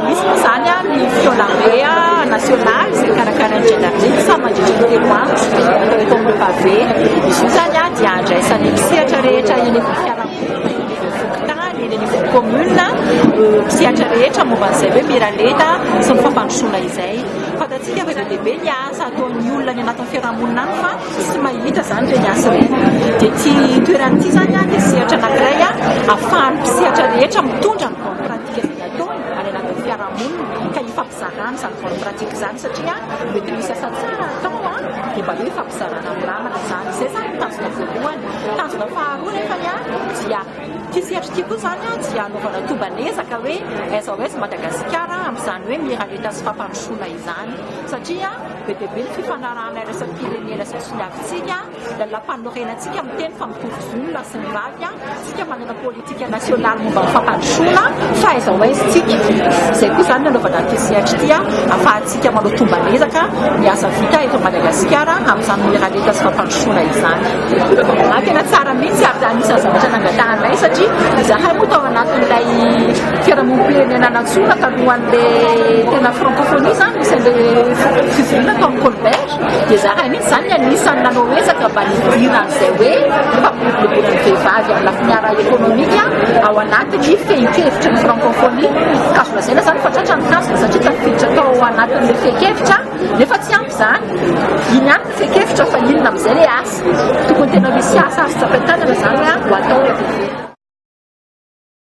misy moa zany a ny fiolambe national izay karakarain'Gendarmerie samy mandritra telo andro atao eto amin'ny pavé. Izy io zany a dia andraisany mpisehatra rehetra eny amin'ny fiarahamonina eny amin'ny commune mpisehatra rehetra momba an'izay hoe miraleta sy ny fampandrosoana izay. Fatatsika fa dia lehibe ny asa ataon'ny olona ny anatin'ny fiarahamonina any fa tsy mahita zany ireny asa ireny. Dia ty toeran'ity zany a dia sehatra anankiray ahafahan'ny mpisehatra rehetra mitondra ny bonne pratique izay ataony any anatin'ny fiarahamonina ka hifampizarana izany bonne pratique izany satria mety misy asa tsara atao dia mba hoe hifampizarana amin'ny lamana izany. Izay zany ny tanjona voalohany. Tanjona faharoa nefany dia ty sehatra ity koa zany dia anaovana tombanezaka hoe aiza ho aiza Madagasikara amin'izany hoe miraleta sy fampandrosoana izany satria be dia be ny fifanarahana iraisam-pirenena sy solavintsika lalam-panorenantsika miteny fa mitovy zonona sy ny vavy sika manana politika nasionaly momba ny fampandrosoana fa aiza ho aiza tsika. Izay koa zany anaovana ty sehatra ity ahafahantsika manao tombanezaka ny asa vita eto Madagasikara amin'izany miraleta sy fampandrosoana izany. Tena tsara mihitsy ary anisan'ny zavatra nangatahanay satria izahay moa tao anatin'ilay fiarahamonim-pirenena natsoina talohan'ilay tena francophonie zany misy an'ilay fivorina tao amin'ny Colbert dia izahay mihitsy zany anisan'ny nanao ezaka mba nidirana an'izay hoe fampiroborobory ny vehivavy amin'ny lafiny ara-ekônomika ao anatin'ny fehi-kevitra ny francophonie. Kazo lazaina zany fa tratra ny kasina satria tafiditra tao anatin'ilay fehi-kevitra nefa tsy ampy zany. Iny ihany ny fehi-kevitra fa inona amin'izay ilay asa tokony tena misy asa sy tsapain-tanana zany ho atao rehefa